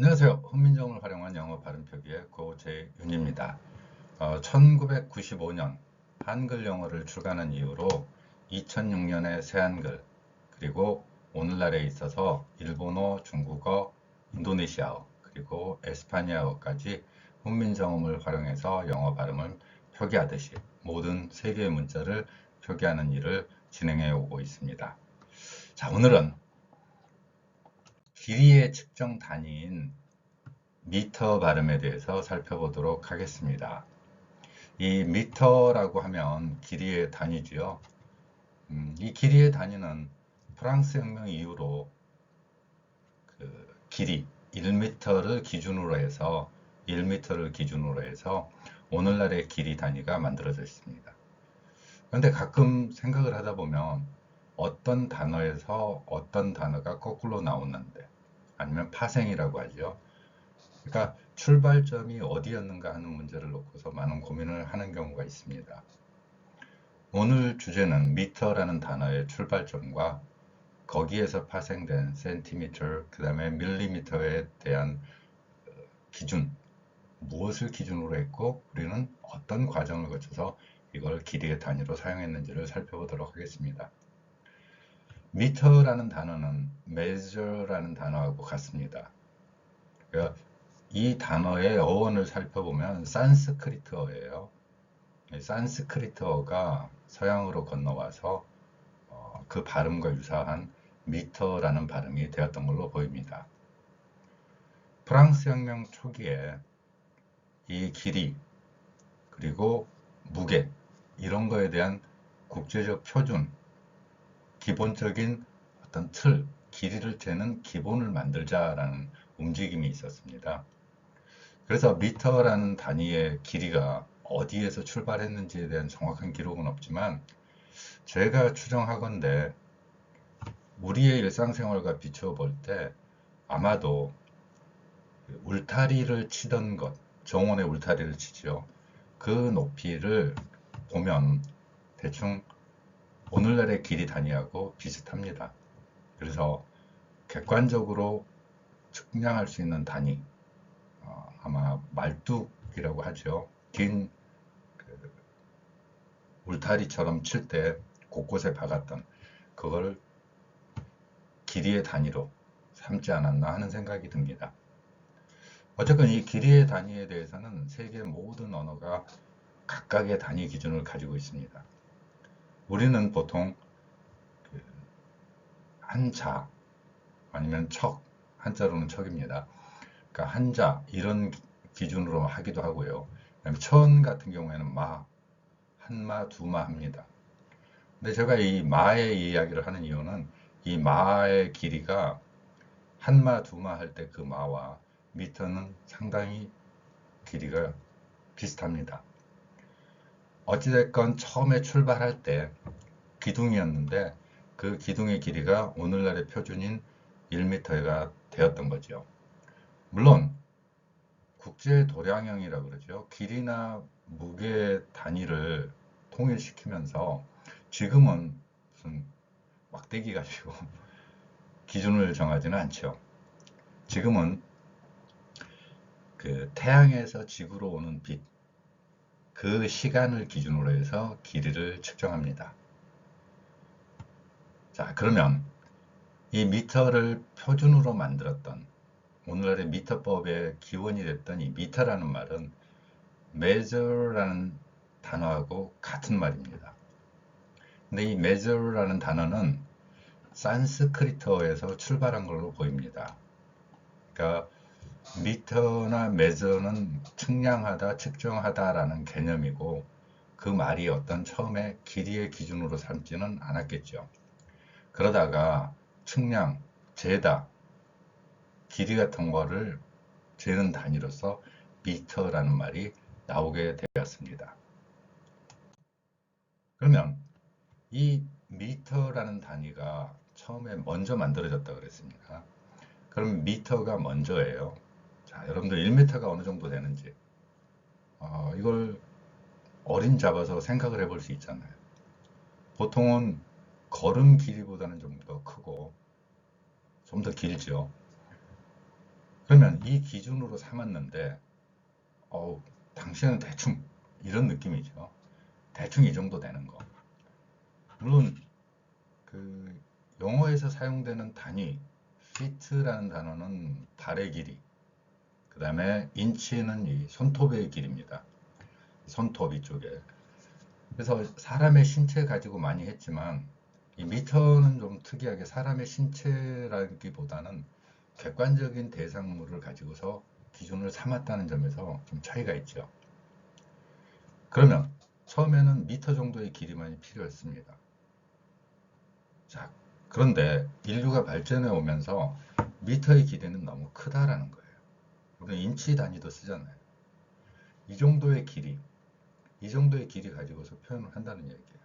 안녕하세요. 훈민정음을 활용한 영어 발음 표기의 고재윤입니다. 1995년 한글 영어를 출간한 이후로 2006년에 새한글, 그리고 오늘날에 있어서 일본어, 중국어, 인도네시아어, 그리고 에스파니아어까지 훈민정음을 활용해서 영어 발음을 표기하듯이 모든 세 개의 문자를 표기하는 일을 진행해 오고 있습니다. 자, 오늘은 길이의 측정 단위인 미터 발음에 대해서 살펴보도록 하겠습니다. 이 미터라고 하면 길이의 단위지요. 이 길이의 단위는 프랑스 혁명 이후로 그 길이 1m를 기준으로 해서 오늘날의 길이 단위가 만들어져 있습니다. 그런데 가끔 생각을 하다 보면 어떤 단어에서 어떤 단어가 거꾸로 나오는데, 아니면 파생이라고 하죠. 그러니까 출발점이 어디였는가 하는 문제를 놓고서 많은 고민을 하는 경우가 있습니다. 오늘 주제는 미터라는 단어의 출발점과 거기에서 파생된 센티미터, 그 다음에 밀리미터에 대한 기준, 무엇을 기준으로 했고 우리는 어떤 과정을 거쳐서 이걸 길이의 단위로 사용했는지를 살펴보도록 하겠습니다. 미터라는 단어는 measure라는 단어하고 같습니다. 그러니까 이 단어의 어원을 살펴보면 산스크리트어예요. 산스크리트어가 서양으로 건너와서 그 발음과 유사한 미터라는 발음이 되었던 걸로 보입니다. 프랑스 혁명 초기에 이 길이, 그리고 무게, 이런 거에 대한 국제적 표준, 기본적인 어떤 틀, 길이를 재는 기본을 만들자라는 움직임이 있었습니다. 그래서 미터라는 단위의 길이가 어디에서 출발했는지에 대한 정확한 기록은 없지만, 제가 추정하건대 우리의 일상생활과 비추어 볼 때 아마도 울타리를 치던 것, 정원의 울타리를 치죠. 그 높이를 보면 대충 오늘날의 길이 단위하고 비슷합니다. 그래서 객관적으로 측량할 수 있는 단위, 아마 말뚝이라고 하죠. 긴 울타리처럼 칠 때 곳곳에 박았던 그걸 길이의 단위로 삼지 않았나 하는 생각이 듭니다. 어쨌건 이 길이의 단위에 대해서는 세계 모든 언어가 각각의 단위 기준을 가지고 있습니다. 우리는 보통 한자, 아니면 척, 한자로는 척입니다. 그러니까 한자 이런 기준으로 하기도 하고요. 그다음에 천 같은 경우에는 마, 한마, 두마 합니다. 근데 제가 이 마의 이야기를 하는 이유는 이 마의 길이가 한마, 두마 할 때 그 마와 미터는 상당히 길이가 비슷합니다. 어찌됐건 처음에 출발할 때 기둥이었는데 그 기둥의 길이가 오늘날의 표준인 1m가 되었던 거죠. 물론 국제 도량형이라고 그러죠. 길이나 무게 단위를 통일시키면서 지금은 무슨 막대기 가지고 기준을 정하지는 않죠. 지금은 그 태양에서 지구로 오는 빛, 그 시간을 기준으로 해서 길이를 측정합니다. 자, 그러면 이 미터를 표준으로 만들었던, 오늘날의 미터법의 기원이 됐던 이 미터라는 말은 measure라는 단어하고 같은 말입니다. 근데 이 measure라는 단어는 산스크리트어에서 출발한 걸로 보입니다. 그러니까 미터나 measure는 측량하다, 측정하다라는 개념이고, 그 말이 어떤 처음에 길이의 기준으로 삼지는 않았겠죠. 그러다가 측량, 재다, 길이 같은 거를 재는 단위로서 미터라는 말이 나오게 되었습니다. 그러면 이 미터라는 단위가 처음에 먼저 만들어졌다고 그랬습니다. 그럼 미터가 먼저예요. 자, 여러분들 1m가 어느 정도 되는지 이걸 어림 잡아서 생각을 해볼 수 있잖아요. 보통은 걸음 길이보다는 좀 더 크고 좀 더 길죠. 그러면 이 기준으로 삼았는데, 당신은 대충 이런 느낌이죠. 대충 이 정도 되는 거. 물론 그 영어에서 사용되는 단위, feet라는 단어는 발의 길이, 그 다음에 인치는 이 손톱의 길이입니다. 손톱 이쪽에. 그래서 사람의 신체 가지고 많이 했지만 이 미터는 좀 특이하게 사람의 신체라기보다는 객관적인 대상물을 가지고서 기준을 삼았다는 점에서 좀 차이가 있죠. 그러면 처음에는 미터 정도의 길이만이 필요했습니다. 자, 그런데 인류가 발전해 오면서 미터의 길이는 너무 크다라는 거예요. 우리는 인치 단위도 쓰잖아요. 이 정도의 길이, 이 정도의 길이 가지고서 표현을 한다는 얘기예요.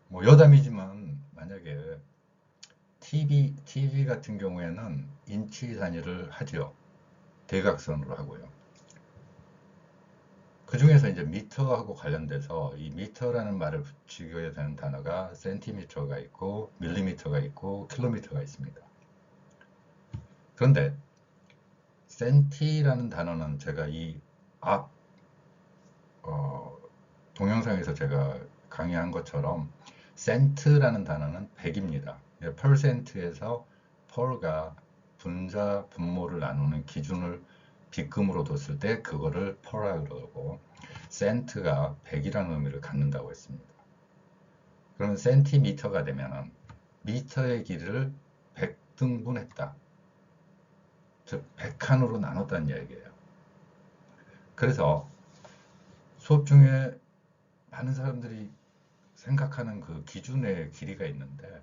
뭐 여담이지만 만약에 TV 같은 경우에는 인치 단위를 하죠. 대각선으로 하고요. 그 중에서 이제 미터하고 관련돼서 이 미터라는 말을 붙이게 되는 단어가 센티미터가 있고 밀리미터가 있고 킬로미터가 있습니다. 그런데 센티라는 단어는 제가 이 앞 동영상에서 제가 강의한 것처럼 센트라는 단어는 100입니다. 퍼센트에서 per가 분자 분모를 나누는 기준을 빗금으로 뒀을 때 그거를 per라 그러고 센트가 100이라는 의미를 갖는다고 했습니다. 그러면 센티미터가 되면 미터의 길이를 100등분했다. 즉 100칸으로 나눴다는 이야기예요. 그래서 수업 중에 많은 사람들이 생각하는 그 기준의 길이가 있는데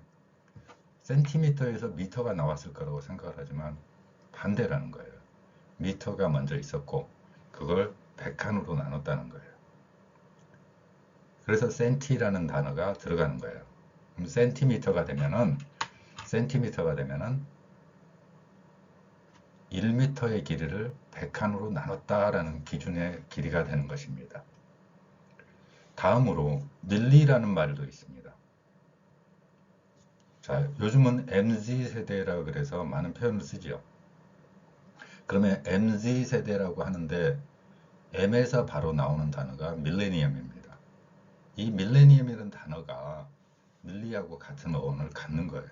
센티미터에서 미터가 나왔을 거라고 생각을 하지만 반대라는 거예요. 미터가 먼저 있었고 그걸 100칸으로 나눴다는 거예요. 그래서 센티라는 단어가 들어가는 거예요. 그럼 센티미터가 되면은 1미터의 길이를 100칸으로 나눴다라는 기준의 길이가 되는 것입니다. 다음으로 밀리라는 말도 있습니다. 자, 요즘은 MZ세대라 그래서 많은 표현을 쓰지요. 그러면 MZ세대라고 하는데 M에서 바로 나오는 단어가 밀레니엄입니다. 이 밀레니엄이라는 단어가 밀리하고 같은 어원을 갖는 거예요.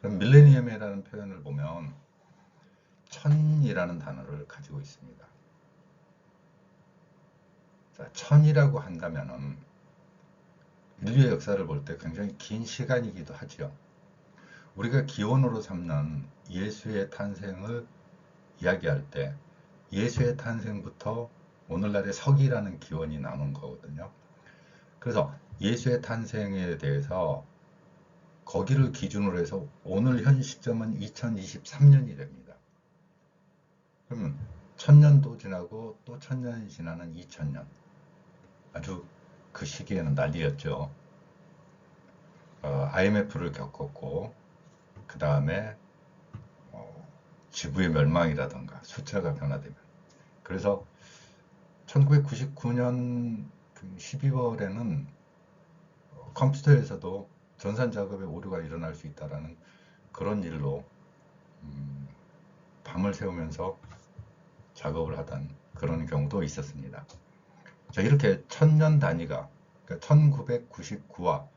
그럼 밀레니엄이라는 표현을 보면 천이라는 단어를 가지고 있습니다. 자, 천이라고 한다면은 인류의 역사를 볼 때 굉장히 긴 시간이기도 하죠. 우리가 기원으로 삼는 예수의 탄생을 이야기할 때 예수의 탄생부터 오늘날의 서기라는 기원이 나오는 거거든요. 그래서 예수의 탄생에 대해서 거기를 기준으로 해서 오늘 현 시점은 2023년이 됩니다. 그러면 1000년도 지나고 또 1000년이 지나는 2000년. 아주 그 시기에는 난리였죠. IMF를 겪었고 그 다음에 지구의 멸망이라던가 숫자가 변화되면 그래서 1999년 12월에는 컴퓨터에서도 전산 작업에 오류가 일어날 수 있다라는 그런 일로 밤을 새우면서 작업을 하던 그런 경우도 있었습니다. 자, 이렇게 천년 단위가 그러니까 1999와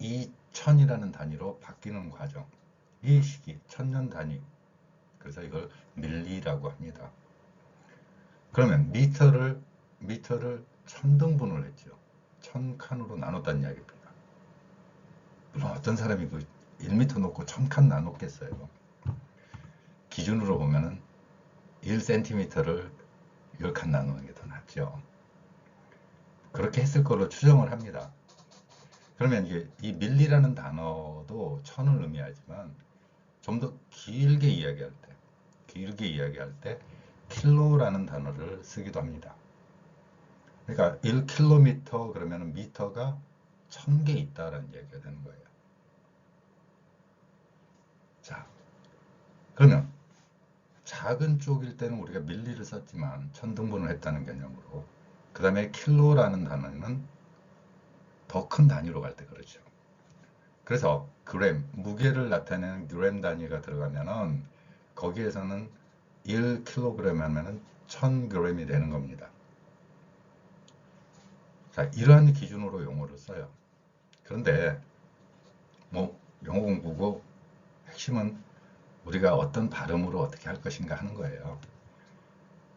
2000이라는 단위로 바뀌는 과정, 이 시기 천년 단위, 그래서 이걸 밀리라고 합니다. 그러면 미터를 천등분을 했죠. 1000칸으로 나눴다는 이야기입니다. 물론 어떤 사람이 그 1미터 놓고 1000칸 나눴겠어요. 기준으로 보면은 1cm를 10칸 나누는 게 더 낫죠. 그렇게 했을 거로 추정을 합니다. 그러면 이게 이 밀리라는 단어도 천을 의미하지만 좀 더 길게 이야기할 때 킬로라는 단어를 쓰기도 합니다. 그러니까 1km 그러면 미터가 1000개 있다라는 얘기가 되는 거예요. 자, 그러면 작은 쪽일 때는 우리가 밀리를 썼지만 천등분을 했다는 개념으로 그 다음에 킬로라는 단어는 더 큰 단위로 갈 때 그렇죠. 그래서 그램, 무게를 나타내는 그램 단위가 들어가면은 거기에서는 1kg 하면은 1000g이 되는 겁니다. 자, 이러한 기준으로 용어를 써요. 그런데 뭐 영어 공부고 핵심은 우리가 어떤 발음으로 어떻게 할 것인가 하는 거예요.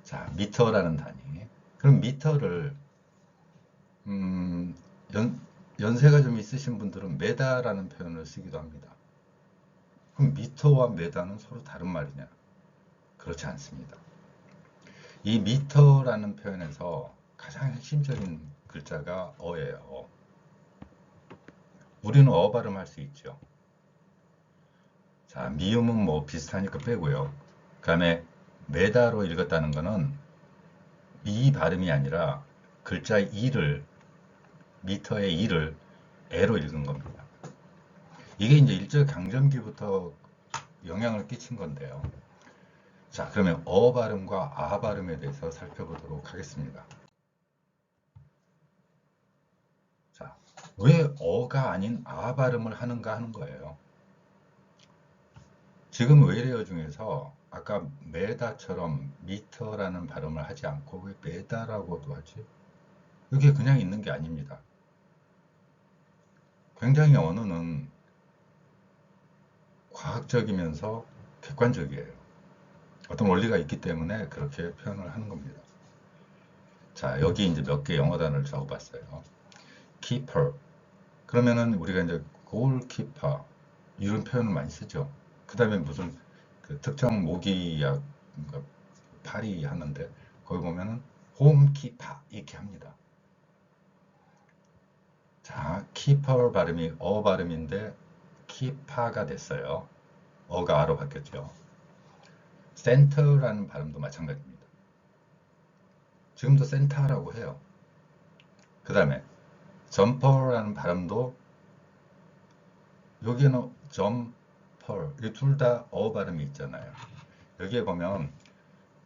자, 미터라는 단위. 그럼 미터를 음, 연세가 좀 있으신 분들은 메다라는 표현을 쓰기도 합니다. 그럼 미터와 메다는 서로 다른 말이냐? 그렇지 않습니다. 이 미터라는 표현에서 가장 핵심적인 글자가 어예요. 우리는 어 발음할 수 있죠. 자, 미음은 뭐 비슷하니까 빼고요. 그 다음에 메다로 읽었다는 거는 이 발음이 아니라 글자 이를, 미터의 이를 에로 읽은 겁니다. 이게 이제 일제강점기부터 영향을 끼친 건데요. 자, 그러면 어 발음과 아 발음에 대해서 살펴보도록 하겠습니다. 자, 왜 어가 아닌 아 발음을 하는가 하는 거예요. 지금 외래어 중에서 아까 메다처럼 미터라는 발음을 하지 않고 왜 메다라고도 하지? 이게 그냥 있는 게 아닙니다. 굉장히 언어는 과학적이면서 객관적이에요. 어떤 원리가 있기 때문에 그렇게 표현을 하는 겁니다. 자, 여기 이제 몇 개 영어 단어를 적어봤어요. keeper. 그러면은 우리가 이제 골키퍼 이런 표현을 많이 쓰죠. 그 다음에 무슨 그 특정 모기약 그러니까 파리 하는데 거기 보면은 홈키파 이렇게 합니다. 자, 키퍼 발음이 어 발음인데 키파가 됐어요. 어가 아로 바뀌었죠. 센터라는 발음도 마찬가지입니다. 지금도 센터라고 해요. 그 다음에 점퍼라는 발음도 여기는 점퍼 이 둘 다 어 발음이 있잖아요. 여기에 보면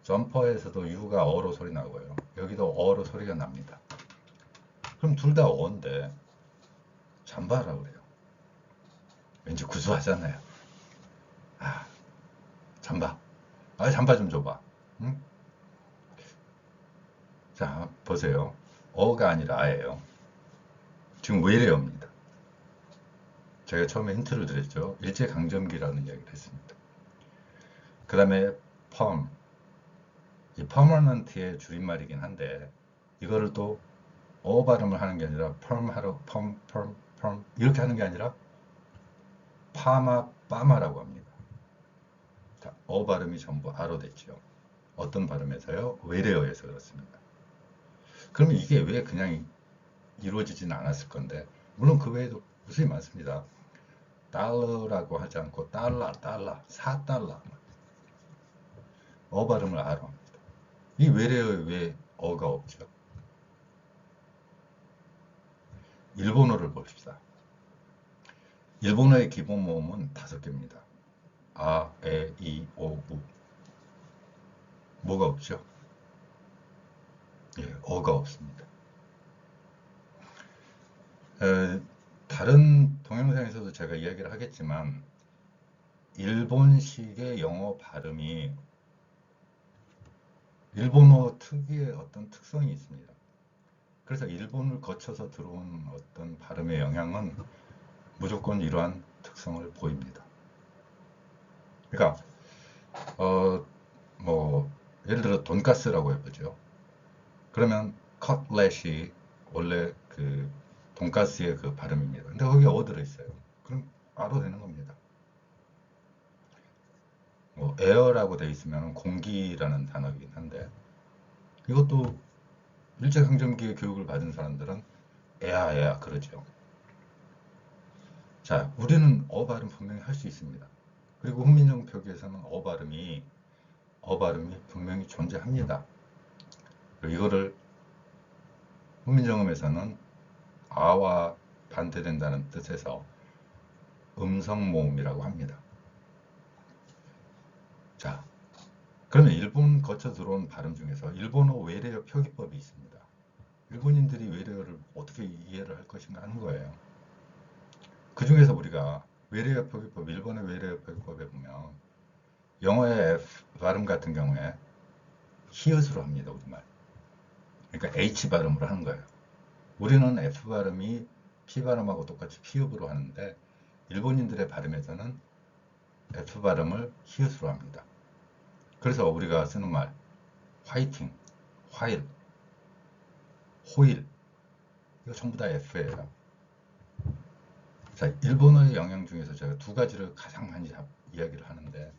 점퍼에서도 U가 어로 소리 나고요. 여기도 어로 소리가 납니다. 그럼 둘 다 어인데 잠바라고 그래요. 왠지 구수하잖아요. 아, 잠바. 아, 잠바 좀 줘봐. 응? 자, 보세요. 어가 아니라 아예요. 지금 외래어입니다. 제가 처음에 힌트를 드렸죠. 일제강점기라는 이야기를 했습니다. 그 다음에 펌. 이 permanent의 줄임말이긴 한데 이거를 또 어 발음을 하는 게 아니라 펌 이렇게 하는 게 아니라 빠마라고 합니다. 자, 어 발음이 전부 아로 됐죠. 어떤 발음에서요? 외래어에서 그렇습니다. 그러면 이게 왜 그냥 이루어지진 않았을 건데 물론 그 외에도 무수히 많습니다. 달러라고 하지 않고 달러, 4달러 어 발음을 아로 합니다. 이 외래어에 왜 어가 없죠? 일본어를 봅시다. 일본어의 기본 모음은 5개입니다. 아, 에, 이, 오, 우. 뭐가 없죠? 예, 어가 없습니다. 에, 다른 동영상에서도 제가 이야기를 하겠지만 일본식의 영어 발음이 일본어 특유의 어떤 특성이 있습니다. 그래서 일본을 거쳐서 들어온 어떤 발음의 영향은 무조건 이러한 특성을 보입니다. 그러니까 뭐 예를 들어 돈가스라고 해보죠. 그러면 컷렛이 원래 그 돈가스의 그 발음입니다. 근데 거기에 어 들어있어요. 그럼 알아도 되는 겁니다. 뭐 에어라고 되어 있으면 공기라는 단어이긴 한데 이것도 일제강점기의 교육을 받은 사람들은 에야 그러죠. 자, 우리는 어 발음 분명히 할 수 있습니다. 그리고 훈민정 표기에서는 어 발음이 분명히 존재합니다. 그리고 이거를 훈민정음에서는 아와 반대된다는 뜻에서 음성 모음이라고 합니다. 자, 그러면 일본 거쳐 들어온 발음 중에서 일본어 외래어 표기법이 있습니다. 일본인들이 외래어를 어떻게 이해를 할 것인가 하는 거예요. 그 중에서 우리가 외래어 표기법, 일본의 외래어 표기법에 보면 영어의 F 발음 같은 경우에 히읗으로 합니다, 우리말. 그러니까 H 발음으로 하는 거예요. 우리는 F 발음이 P 발음하고 똑같이 피읍으로 하는데 일본인들의 발음에서는 F 발음을 히읗으로 합니다. 그래서 우리가 쓰는 말 화이팅, 화일, 호일 이거 전부 다 F예요. 자, 일본어의 영향 중에서 제가 두 가지를 가장 많이 이야기를 하는데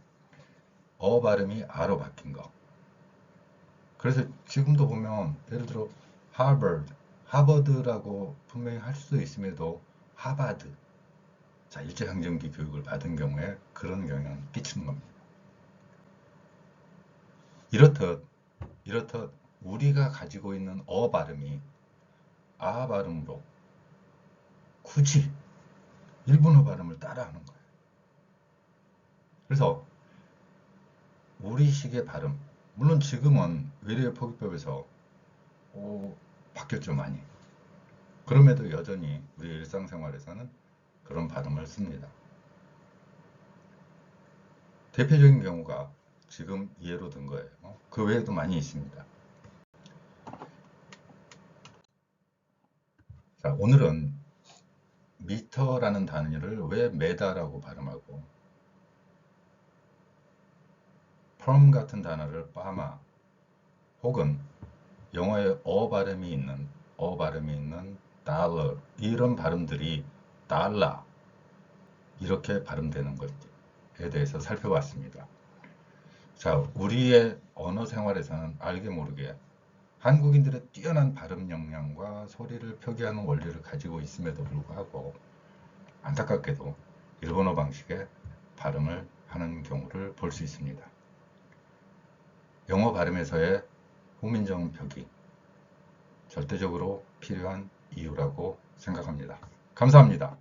어 발음이 아로 바뀐 거. 그래서 지금도 보면 예를 들어 하버드라고 분명히 할 수도 있음에도 하바드. 자, 일제강점기 교육을 받은 경우에 그런 영향을 끼치는 겁니다. 이렇듯 우리가 가지고 있는 어 발음이 아 발음으로 굳이 일본어 발음을 따라하는 거예요. 그래서 우리식의 발음, 물론 지금은 외래어 표기법에서 바뀌었죠, 많이. 그럼에도 여전히 우리 일상생활에서는 그런 발음을 씁니다. 대표적인 경우가 지금 예로 든 거예요. 그 외에도 많이 있습니다. 자, 오늘은 미터라는 단위를 왜 메다라고 발음하고 펌 같은 단어를 파마 혹은 영어의 어 발음이 있는 달러 이런 발음들이 달라 이렇게 발음되는 것에 대해서 살펴봤습니다. 자, 우리의 언어 생활에서는 알게 모르게 한국인들의 뛰어난 발음 역량과 소리를 표기하는 원리를 가지고 있음에도 불구하고 안타깝게도 일본어 방식의 발음을 하는 경우를 볼 수 있습니다. 영어 발음에서의 후민정 표기 절대적으로 필요한 이유라고 생각합니다. 감사합니다.